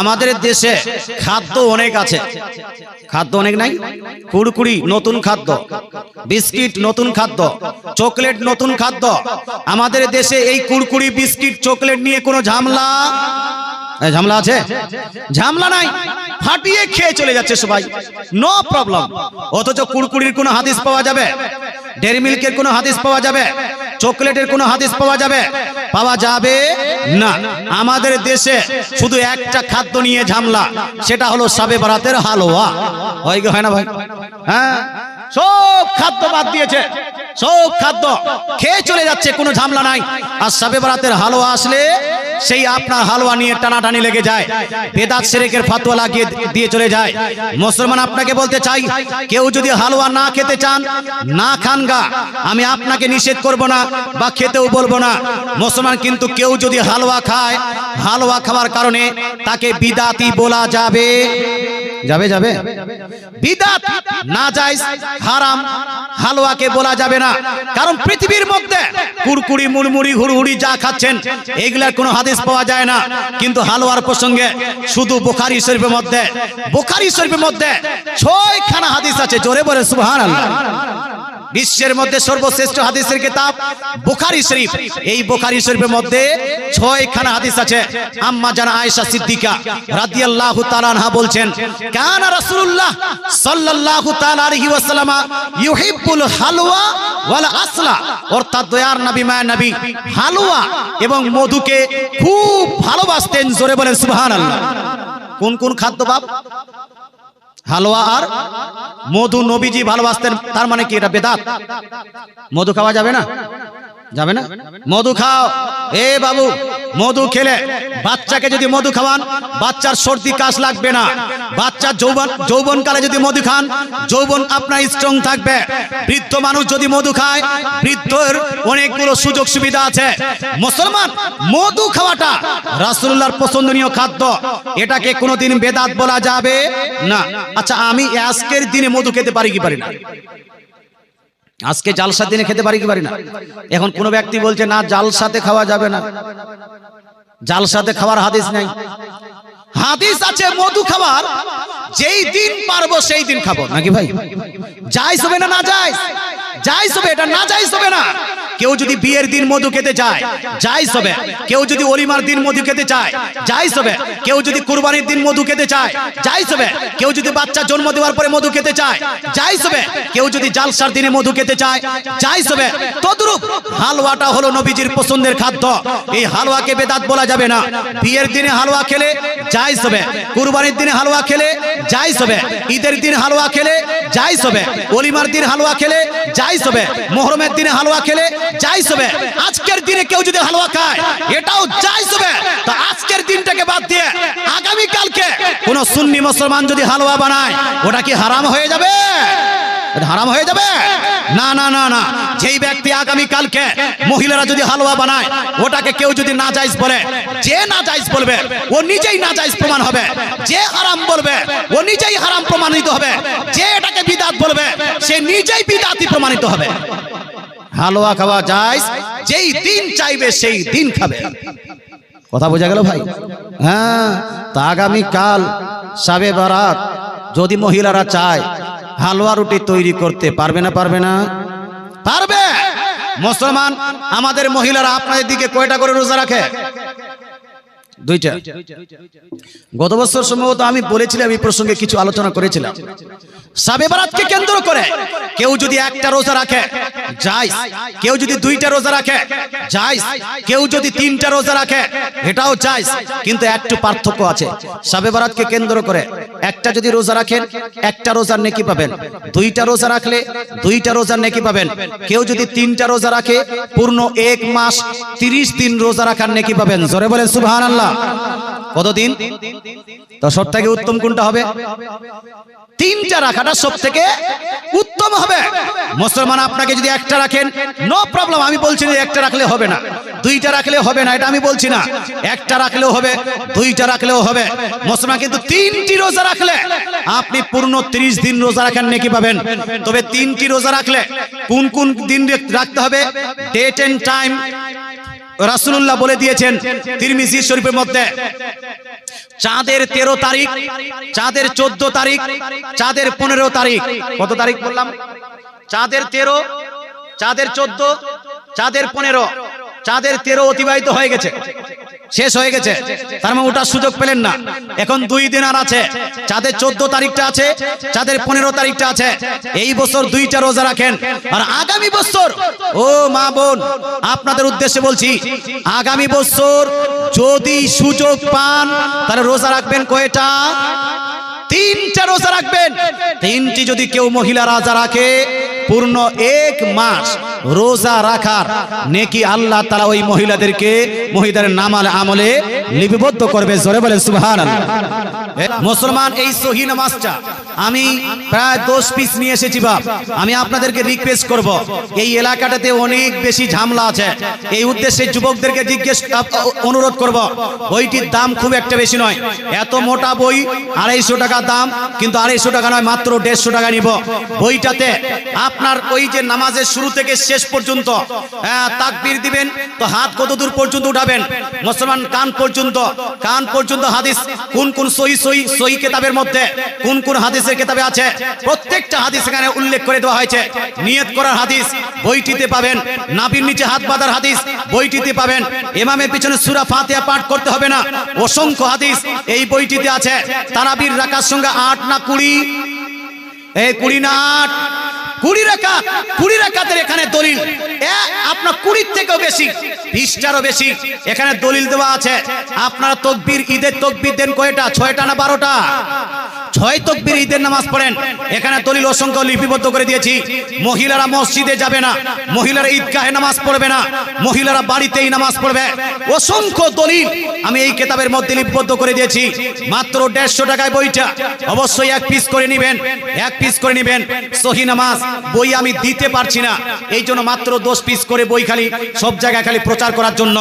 আমাদের দেশে খাদ্য অনেক আছে, খাদ্য অনেক নাই। কুড়কুড়ি নতুন খাদ্য, বিস্কিট নতুন খাদ্য, চকলেট নতুন খাদ্য। আমাদের দেশে এই কুড়কুড়ি বিস্কিট চকলেট নিয়ে কোনো ঝামেলা ঝামেলা আছে? ঝামেলা নাই, ফাটিয়ে খেয়ে চলে যাচ্ছে সবাই, নো প্রবলেম। অথচ কুড়কুড়ির কোনো হাদিস পাওয়া যাবে? ডেয়ারি মিল্কের কোনো হাদিস পাওয়া যাবে? চকলেটের কোনো হাদিস পাওয়া যাবে? পাওয়া যাবে না। আমাদের দেশে শুধু একটা খাদ্য নিয়ে ঝামেলা, সেটা হলো শবে বরাতের হালুয়া। হয় কি হয় না ভাই? হ্যাঁ, সব খাদ্য বাদ দিয়েছে, সব খাদ্য খেয়ে চলে যাচ্ছে, কোনো ঝামেলা নাই। আর শবে বরাতের হালুয়া আসলে সেই আপনার হালুয়া নিয়ে টানাটানি লেগে যায়, বেদাত শিরকের ফতোয়া লাগিয়ে দিয়ে চলে যায়। মুসলমান, আপনাকে বলতে চাই, কেউ যদি হালুয়া না খেতে চান না খান গা, আমি আপনাকে নিষেধ করব না বা খেতেও বলবো না। মুসলমান, কিন্তু কেউ যদি হালুয়া খায়, হালুয়া খাওয়ার কারণে তাকে বিদাতি বলা যাবে? যাবে যাবে বিদাত, নাজায়েজ, হারাম হালুয়াকে বলা যাবে না। কারণ পৃথিবীর মধ্যে কুরকুরি, মুড়মুড়ি, হুড়হুড়ি যা খাচ্ছেন এগুলার কোনো হাদিস পাওয়া যায় না। কিন্তু হালুয়ার প্রসঙ্গে শুধু বুখারী শরীফের মধ্যে, বুখারী শরীফের মধ্যে 6খানা হাদিস আছে। জোরে বলে সুবহানাল্লাহ। বিশ্বের মধ্যে সর্বশ্রেষ্ঠ হাদিসের কিতাব বুখারী শরীফ। এই বুখারী শরীফের মধ্যে 6খানা হাদিস আছে। আম্মা জান আয়েশা সিদ্দিকা রাদিয়াল্লাহু তাআলা আনহা বলছেন, কানা রাসূলুল্লাহ সাল্লাল্লাহু তাআলা আলাইহি ওয়াসাল্লাম ইউহিব্বুল হালওয়া ওয়াল আসলা, অর্থাৎ দয়ার নবী মায়ের নবী হালুয়া এবং মধুকে খুব ভালোবাসতেন। জোরে বলেন সুবহানাল্লাহ। কোন কোন খাদ্য বাপ? হালুয়া আর মধু নবীজি ভালোবাসতেন। তার মানে কি এটা বেদাত? মধু খাওয়া যাবে না? যাবে না? মধু খাও এ বাবু, মধু খেলে বাচ্চাকে যদি মধু খাওয়ান, বাচ্চার সর্দি কাশ লাগবে না। বাচ্চার যৌবন কালে যদি মধু খান, যৌবন আপনার স্ট্রং থাকবে। বৃদ্ধ মানুষ যদি মধু খায়, বৃদ্ধর অনেকগুলো সুযোগ সুবিধা আছে। মুসলমান, মধু খাওয়াটা রাসূলুল্লাহর পছন্দনীয় খাদ্য, এটাকে কোনোদিন বেদাত বলা যাবে না। আচ্ছা, আমি আজকের দিনে মধু খেতে পারি কি পারি না? আজকে জালসার দিনে খেতে পারি কি পারি না? এখন কোন ব্যক্তি বলছে না, জালসাতে খাওয়া যাবে না, জালসাতে খাওয়ার হাদিস নাই। হাদিস আছে মধু খাওয়ার, যেই দিন পারবো সেই দিন খাবো, নাকি ভাই? জায়েজ হবে না? না জায়েজ, জায়েজ হবে, এটা না জায়েজ হবে না। কেউ যদি বিয়ের দিন মধু খেতে চায়, জায়েজ হবে। কেউ যদি ওলিমার দিন মধু খেতে চায়, জায়েজ হবে। কেউ যদি কুরবানির দিন মধু খেতে চায়, জায়েজ হবে। কেউ যদি বাচ্চা জন্ম দেওয়ার পরে মধু খেতে চায়, জায়েজ হবে। কেউ যদি জালসার দিনে মধু খেতে চায়, জায়েজ হবে। তদ্রূপ হালুয়াটা হলো নবীজির পছন্দের খাদ্য, এই হালুয়াকে বেদাত বলা যাবে না। বিয়ের দিনে হালুয়া খেলে জায়েজ হবে, কুরবানির দিনে হালুয়া খেলে জায়েজ হবে, ঈদের দিন হালুয়া খেলে জায়েজ হবে, ওলিমার দিন হালুয়া খেলে জায়েজ হবে, মুহররমের দিনে হালুয়া খেলে জায়েজ হবে। আজকের দিনে কেউ যদি হালুয়া খায়, এটাও জায়েজ হবে। তো আজকের দিনটাকে বাদ দিয়ে আগামী কালকে কোন সুন্নি মুসলমান যদি হালুয়া বানায়, ওটা কি হারাম হয়ে যাবে? হারাম হয়ে যাবে? না না না না। যেই ব্যক্তি আগামী কালকে মহিলারা যদি হালুয়া বানায়, ওটাকে কেউ যদি নাজায়েজ বলে, যে নাজায়েজ বলবে ও নিজেই নাজায়েজ প্রমাণ হবে। যে হারাম বলবে ও নিজেই হারাম প্রমাণিত হবে। যে এটাকে বিদআত বলবে সে নিজেই বিদআতি প্রমাণিত হবে। হালুয়া খাওয়া জায়েজ, যেই দিন চাইবে সেই দিন খাবে। কথা বোঝা গেল ভাই? হ্যাঁ, তা আগামী কাল শবে বরাত যদি মহিলারা চায় হালুয়া রুটি তৈরি করতে পারবে না? পারবে না? পারবে। মুসলমান, আমাদের মহিলারা আপনাদের দিকে কয়টা করে রোজা রাখে? 2টা। গত বছর সম্ভবত আমি বলেছিলাম, এই প্রসঙ্গে কিছু আলোচনা করেছিলাম। শবে বরাতকে কেন্দ্র করে কেউ যদি একটা রোজা রাখে জায়েজ, কেউ যদি 2টা রোজা রাখে জায়েজ, কেউ যদি 3টা রোজা রাখে এটাও জায়েজ। কিন্তু একটু পার্থক্য আছে। শবে বরাতকে কেন্দ্র করে একটা যদি রোজা রাখেন, একটা রোজার নেকি পাবেন। 2টা রোজা রাখলে 2টা রোজার নেকি পাবেন। কেউ যদি 3টা রোজা রাখে, পূর্ণ 1 মাস 30 দিন রোজা রাখার নেকি পাবেন। জোরে বলেন সুবহানাল্লাহ। কতদিন? তো সব থেকে উত্তম কোনটা হবে? 3টা রাখাটা সব থেকে উত্তম হবে। মুসলমান, আপনাকে যদি একটা রাখেন, নো প্রবলেম। আমি বলছি না একটা রাখলে হবে না, 2টা রাখলে হবে না, এটা আমি বলছি না। একটা রাখলেও হবে, 2টা রাখলেও হবে। মুসলমান, কিন্তু 3টি রোজা রাখলে আপনি পূর্ণ 30 দিন রোজা রাখার নেকি পাবেন। তবে 3টি রোজা রাখলে কোন কোন দিন রাখতে হবে, ডেট এন্ড টাইম রাসূলুল্লাহ বলে দিয়েছেন তিরমিজি শরীফের মধ্যে। চাঁদের 13 তারিখ, চাঁদের 14 তারিখ, চাঁদের 15 তারিখ। কত তারিখ বললাম? চাঁদের 13, চাঁদের 14, চাঁদের 15, চাঁদের 13 অতিবাহিত হয়ে গেছে, শেষ হয়ে গেছে। তার মানে ওটার সুযোগ পেলেন না। এখন 2 দিন আর আছে। চাঁদের 14 তারিখটা আছে, চাঁদের 15 তারিখটা আছে। এই বছর 2টা রোজা রাখেন। আর আগামী বছর, ও মা বোন, আপনাদের উদ্দেশ্যে বলছি, আগামী বছর যদি সুযোগ পান তাহলে রোজা রাখবেন কয়টা? 3টা রোজা রাখবেন। 3টি যদি কেউ মহিলা রোজা রাখে, পূর্ণ 1 মাস রোজা রাখার নেকি আল্লাহ তাআলা ওই মহিলাদেরকে মহিলাদের নামাল আমলে লিপিবদ্ধ করবে। জোরে বলেন সুবহানাল্লাহ। মুসলমান, এই সহি নামাজটা আমি প্রায় 10 পিস নিয়ে এসেছি বাপ। আমি আপনাদেরকে রিকোয়েস্ট করব, এই এলাকাটাতে অনেক বেশি ঝামেলা আছে। এই উদ্দেশ্যে যুবকদেরকে অনুরোধ করব, বইটির দাম খুব একটা বেশি নয়। এত মোটা বই 250 টাকা দাম, কিন্তু 250 টাকা নয়, মাত্র 150 টাকা নিব। বইটাতে আপনার ওই যে নামাজের শুরু থেকে শেষ পর্যন্ত তাকবীর দিবেন তো হাত কত দূর পর্যন্ত উঠাবেন, মুসলমান কান পর্যন্ত হাদিস কোন কোন সহি কিতাবের মধ্যে কোন কোন হাদিসের কিতাবে আছে, প্রত্যেকটা হাদিস এখানে উল্লেখ করে দেওয়া হয়েছে। নিয়ত করার হাদিস বইটিতে পাবেন, নাভির নিচে হাত বাঁধার হাদিস বইটিতে পাবেন, ইমামের পিছনে সূরা ফাতিহা পাঠ করতে হবে না, অসংখ্য হাদিস এই বইটিতে আছে। তারাবির রাকাত সংখ্যা 8 না 20? এই 20 না 8? 20 রাকাতের এখানে দলিল আপনার 20 থেকেও বেশি, 20টারও বেশি এখানে দলিল দেওয়া আছে। আপনারা তকবীর, ঈদের তকবীর দেন কয়টা? 6টা না 12টা? 6 তকবীর ঈদের নামাজ পড়েন। এখানে দলিল অসংখ্য লিপিবদ্ধ করে দিয়েছি। মহিলারা মসজিদে যাবে না, মহিলারা ঈদগাহে নামাজ পড়বে না, মহিলারা বাড়িতেই নামাজ পড়বে। অসংখ্য দলিল আমি এই কিতাবের মধ্যে লিপিবদ্ধ করে দিয়েছি। মাত্র 150 টাকায় বইটা। অবশ্যই 1 পিস করে নেবেন, 1 পিস করে নেবেন। সহি নামাজ বই আমি দিতে পারছি না, এই জন্য মাত্র 10 পিস করে বই খালি সব জায়গায় খালি প্রচার করার জন্য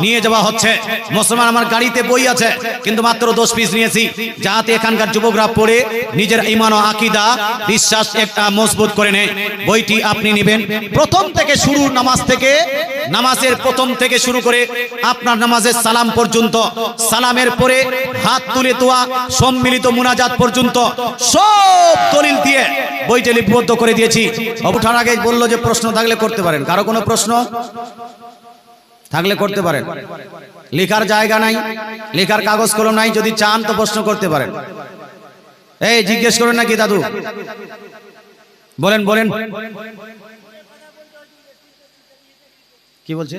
নিয়ে যাওয়া হচ্ছে। মুসলমান, আমার গাড়িতে বই আছে, কিন্তু মাত্র 10 পিস নিয়েছি, যাতে এখানকার যুবকরা পড়ে নিজের ঈমান ও আকীদা বিশ্বাস একটা মজবুত করে নেয়। বইটি আপনি নেবেন। প্রথম থেকে শুরু, নামাজের প্রথম থেকে শুরু করে আপনার নামাজের সালাম পর্যন্ত, সালামের পরে হাত তুলে দোয়া, সম্মিলিত মুনাজাত পর্যন্ত সব দলিল দিয়ে বইটি লিপিবদ্ধ করে দিয়েছি। ওঠার আগে বললো যে প্রশ্ন থাকলে করতে পারেন। কারো কোনো প্রশ্ন থাকলে করতে পারেন। লেখার জায়গা নাই, লেখার কাগজ কলম নাই, যদি চান তো প্রশ্ন করতে পারেন। এই জিজ্ঞেস করেন নাকি দাদু? বলেন বলেন, কি বলছে?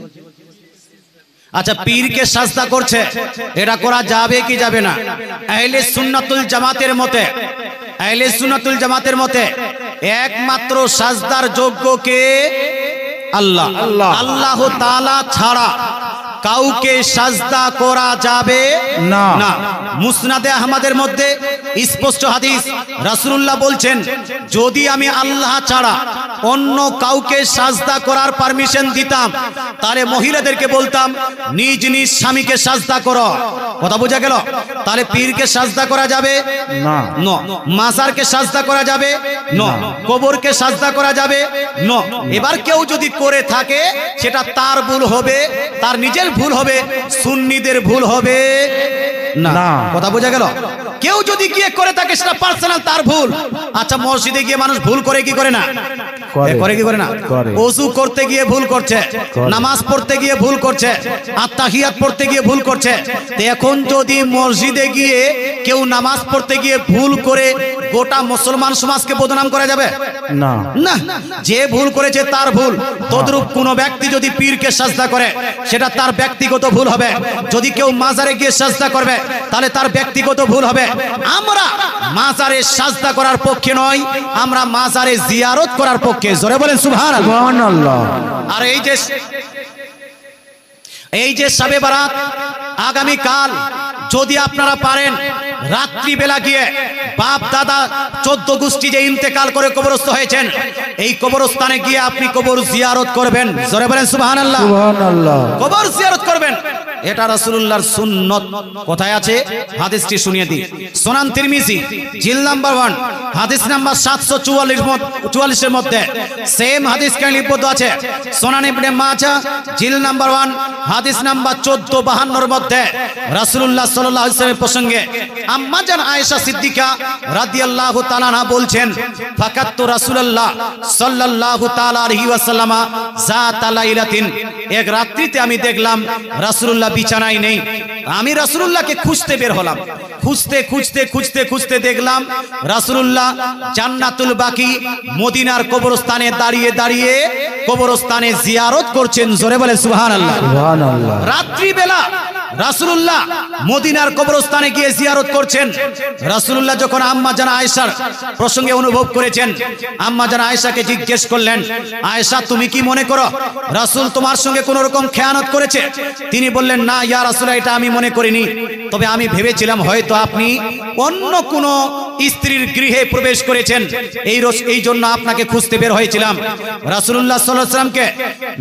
আচ্ছা, পীরকে সাজদা করছে, এটা করা যাবে কি যাবে না? আহলে সুন্নাতুল জামাতের মতে একমাত্র সাজদার যোগ্য কে? আল্লাহ। আল্লাহ তাআলা ছাড়া কাউকে সাজদা করা যাবে না। মুসনাদে আহমদের মধ্যে স্পষ্ট হাদিস, রাসূলুল্লাহ বলছেন, যদি আমি আল্লাহ ছাড়া অন্য কাউকে সাজদা করার পারমিশন দিতাম, তাহলে মহিলাদেরকে বলতাম নিজ নিজ স্বামীকে সাজদা করো। কথা বোঝা গেল? তাহলে পীরকে সাজদা করা যাবে না, মাজারকে সাজদা করা যাবে না, কবরকে সাজদা করা যাবে না। এবার কেউ যদি করে থাকে সেটা তার ভুল হবে, তার নিজের ভুল হবে, সুন্নিদের ভুল হবে না। কথা বোঝা গেল? কেউ যদি গিয়ে করে থাকে সেটা পার্সোনাল, তার ভুল। আচ্ছা, মসজিদে গিয়ে মানুষ ভুল করে কি করে না? করে কি করে না? ওযু করতে গিয়ে ভুল করছে, নামাজ পড়তে গিয়ে ভুল করছে, আত্তাহিয়াত পড়তে গিয়ে ভুল করছে। তো এখন যদি মসজিদে গিয়ে কেউ নামাজ পড়তে গিয়ে ভুল করে গোটা মুসলমান সমাজকে বদনাম করা যাবে না? না, যে ভুল করেছে তার ভুল। তদ্রূপ কোন ব্যক্তি যদি পীরকে সাজদা করে সেটা তার ব্যক্তিগত ভুল হবে। যদি কেউ মাজারে গিয়ে সাজদা করবে তাহলে তার ব্যক্তিগত ভুল হবে। আমরা মাজারে সাজদা করার পক্ষে নয়, আমরা মাজারে জিয়ারত করার পক্ষে। জোরে বলেন সুবহানাল্লাহ। আর এই যে শবে বারাত আগামী কাল, যদি আপনারা পারেন রাত্রি বেলা গিয়ে বাপ দাদা 14 গোষ্ঠী যে ইন্তেকাল করে কবরস্থ হয়েছেন, এই কবরস্থানে গিয়ে আপনি কবর জিয়ারত করবেন। জোরে বলেন সুবহানাল্লাহ। কবর জিয়ারত করবেন। এটা রাসূলুল্লাহর সুন্নত। কোথায় আছে হাদিসটি শুনিয়ে দিই। সুনান তিরমিজি জিল নাম্বার 1 হাদিস নাম্বার 744 এর মধ্যে সেম হাদিস কে লিপিবদ্ধ আছে। সুনান ইবনে মাজাহ জিল নাম্বার 1 হাদিস নাম্বার 1452 এর মধ্যে রাসূলুল্লাহ সাল্লাল্লাহু আলাইহি ওয়াসাল্লামের প্রসঙ্গে আম্মা জান আয়েশা সিদ্দিকা রাদিয়াল্লাহু তাআলা আনহা বলছেন, ফাকাতু রাসূলুল্লাহ সাল্লাল্লাহু তাআলা আলাইহি ওয়াসাল্লাম যাতা লাইলাতিন, এক রাত্রিতে আমি দেখলাম রাসূলুল্লাহ বিছানায় নেই। আমি রাসূলুল্লাহকে খুঁজতে বের হলাম। খুঁজতে দেখলাম রাসূলুল্লাহ জান্নাতুল বাকি মদিনার কবরস্থানে দাঁড়িয়ে কবরস্থানে জিয়ারত করছেন। জোরে বলে সুবহানাল্লাহ। সুবহানাল্লাহ। রাত্রিবেলা রাসূলুল্লাহ মদিনার কবরস্থানে গিয়ে জিয়ারত করছেন। রাসূলুল্লাহ যখন আম্মা জান আয়েশার প্রসঙ্গে অনুভব করেছেন, আম্মা জান আয়েশাকে জিজ্ঞেস করলেন, আয়েশা তুমি কি মনে করো রাসূল তোমার সঙ্গে কোনো রকম খেয়ানত করেছে? তিনি বললেন, না ইয়া রাসূলুল্লাহ, এটা আমি মনে করিনি, তবে আমি ভেবেছিলাম হয়তো আপনি অন্য কোনো স্ত্রীর গৃহে প্রবেশ করেছেন, এই জন্য আপনাকে খুঁজতে বের হয়েছিলাম। রাসূলুল্লাহ সাল্লাল্লাহু আলাইহি ওয়াসাল্লামকে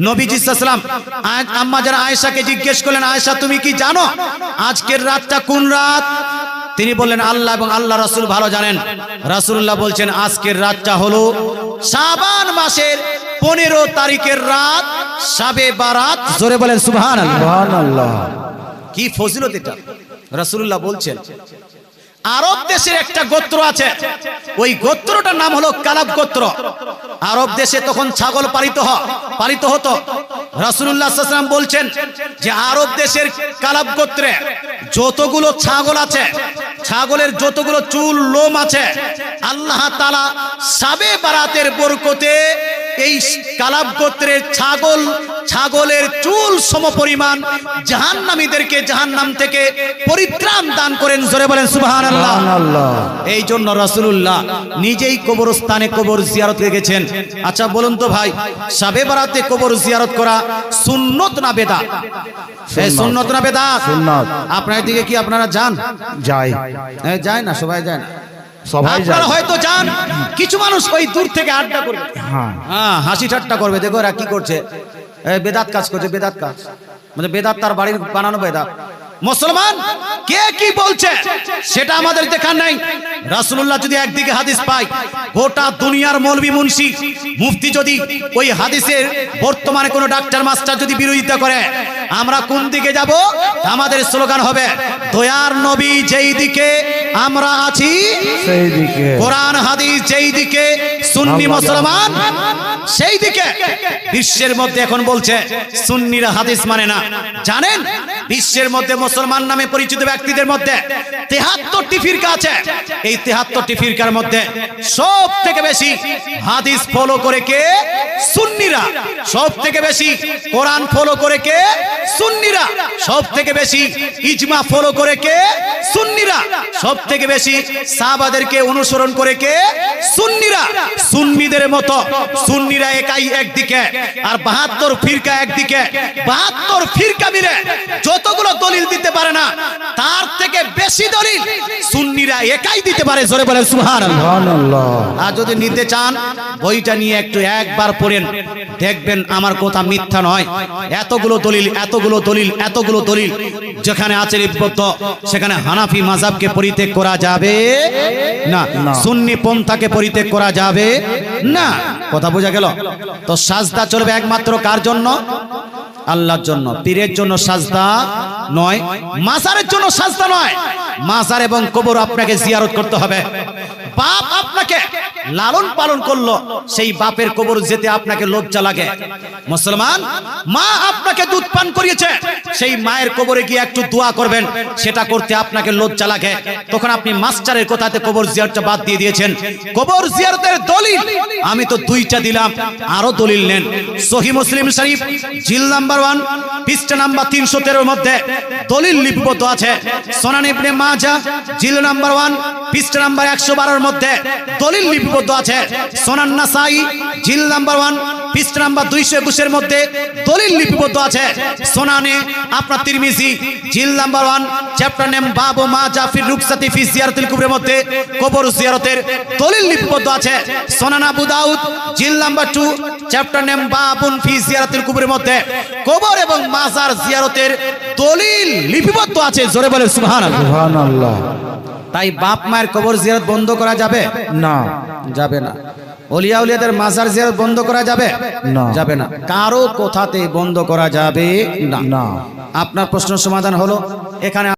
নবীজি সাল্লাল্লাহু আলাইহি ওয়াসাল্লাম আম্মা জান আয়েশাকে জিজ্ঞেস করলেন, আয়েশা তুমি কি জানো আজকের রাতটা কোন রাত? তিনি বললেন, আল্লাহ এবং আল্লাহ রাসূল ভালো জানেন। রাসূলুল্লাহ বলছেন, আজকের রাতটা হলো শাবান মাসের 15 তারিখের রাত, শাবে বারাত। জোরে বলেন সুবহানাল্লাহ। সুবহানাল্লাহ। কি ফজিলত এটা! রাসূলুল্লাহ বলছেন, আরব দেশের একটা গোত্র আছে, ওই গোত্রটার নাম হলো কালাব গোত্র। আরব দেশে তখন ছাগল পালিত হতো। রাসূলুল্লাহ সাল্লাল্লাহু আলাইহি ওয়াসাল্লাম বলছেন যে আরব দেশের কালাব গোত্রে যতগুলো ছাগল আছে, ছাগলের যতগুলো চুল লোম আছে, আল্লাহ তাআলা শাবে বারাতের বরকতে এই কালাব গোত্রের ছাগলের চুল সমপরিমাণ জাহান্নামীদেরকে জাহান্নাম থেকে পরিত্রাণ দান করেন। জোরে বলেন সুবহানাল্লাহ। এই জন্য রাসূলুল্লাহ নিজেই কবরস্থানে কবর জিয়ারত গেছেন। আচ্ছা বলুন তো ভাই, শাবে বারাতে কবর জিয়ারত করা সুন্নত না বেদাত? সুন্নত না বেদাত? সুন্নত। আপনার দিকে কি আপনারা যান? যায় না, সবাই যায় না। আপনারা হয়তো যান, কিছু মানুষ ওই দূর থেকে আড্ডা করবে, হ্যাঁ হাসি ঠাট্টা করবে, দেখো এরা কি করছে, বেদাত কাজ করছে, বেদাত কাজ মানে বেদাত তার বাড়ির বানানো বেদাত। মুসলমান কে কি বলছে সেটা আমাদের দেখার নাই। রাসূলুল্লাহ যদি একদিকে হাদিস পায়, গোটা দুনিয়ার মৌলভী মুন্সি মুফতি যদি ওই হাদিসের বর্তমানে কোনো ডাক্তার মাস্টার যদি বিরোধিতা করে, আমরা কোন দিকে যাব? আমাদের স্লোগান হবে, দয়ার নবী যেই দিকে আমরা আছি সেই দিকে, কোরআন হাদিস যেই দিকে, সুন্নি মুসলমান সেই দিকে। বিশ্বের মধ্যে এখন বলছে সুন্নিরা হাদিস মানে না। জানেন বিশ্বের মধ্যে মুসলমান নামে পরিচিত ব্যক্তিদের মধ্যে 73টি ফিরকা আছে। এই 73টি ফিরকার মধ্যে সব থেকে বেশি হাদিস ফলো করে কে? সুন্নিরা। সব থেকে বেশি কোরআন ফলো করে কে? সুন্নিরা। সব থেকে বেশি ইজমা ফলো করে কে? সুন্নিরা। সব থেকে বেশি সাহাবাদেরকে অনুসরণ করে কে? সুন্নিরা। সুন্নিদের মতো সুন্নিরা একাই একদিকে, আর 72 ফিরকা একদিকে। 72 ফিরকা মিলে যতগুলো দলিল দিতে পারে না, তার থেকে বেশি দলিল সুন্নিরা একাই দিতে পারে। জোরে বলেন সুবহানাল্লাহ। আর যদি নিতে চান বইটা নিয়ে একটু একবার পড়েন, দেখবেন আমার কথা মিথ্যা নয়। এতগুলো দলিল যেখানে আছে লিপিবদ্ধ, সেখানে হানাফি মাযহাবকে পরিত্যাগ করা যাবে না, সুন্নি পন্থাকে পরিত্যাগ করা যাবে না। কথা বোঝা গেল? তো সাজদা চলবে একমাত্র কার জন্য? আল্লাহর জন্য। পীরের জন্য সাজদা নয়, মাজারের জন্য সাজদা নয়। মাজার এবং কবর আপনাকে জিয়ারত করতে হবে। বাপ আপনাকে লালন পালন করলো, সেই বাপের কবর যেতে আপনাকে লজ্জা লাগে। মুসলমান মা আপনাকে দুধ পান করিয়েছে, সেই মায়ের কবরে গিয়ে একটু দোয়া করবেন, সেটা করতে আপনাকে লজ্জা লাগে। তখন আপনি মাস্টারের কথাতে কবর জিয়ারতটা বাদ দিয়ে দিয়েছেন। কবর জিয়ারতের দলিল আমি তো 2টা দিলাম, আরো দলিল নেন। সহিহ মুসলিম শরীফ জিল নাম্বার 1 পৃষ্ঠা নাম্বার 313 মধ্যে দলিল লিপিবদ্ধ আছে। সুনান ইবনে মাজাহ জিল নাম্বার 1 পৃষ্ঠা নাম্বার 112 মধ্যে দলিল লিপিবদ্ধ আছে। সুনান নাসাই জিল নাম্বার 1 পৃষ্ঠা নাম্বার 221 এর মধ্যে দলিল লিপিবদ্ধ আছে। সুনানে আপনার তিরমিজি জিল নাম্বার 1 চ্যাপ্টার নেম বাবু মা জাফির রুকসাতি ফি জিয়ারাতিল কুবরের মধ্যে কবর জিয়ারতের দলিল লিপিবদ্ধ আছে। সুনান আবু দাউদ জিল নাম্বার 2 চ্যাপ্টার নেম বাবুন ফি জিয়ারাতিল কুবরের মধ্যে কবর এবং মাজার জিয়ারতের দলিল লিপিবদ্ধ আছে। জোরে বলে সুবহানাল্লাহ। সুবহানাল্লাহ। তাই বাপ মায়ের কবর জিয়ারত বন্ধ করা যাবে না, যাবে না। ওলিয়া উলিয়াদের মাজার জিয়ারত বন্ধ করা যাবে না, যাবে না। কারো কোথাতে বন্ধ করা যাবে না। না। আপনার প্রশ্ন সমাধান হলো। এখানে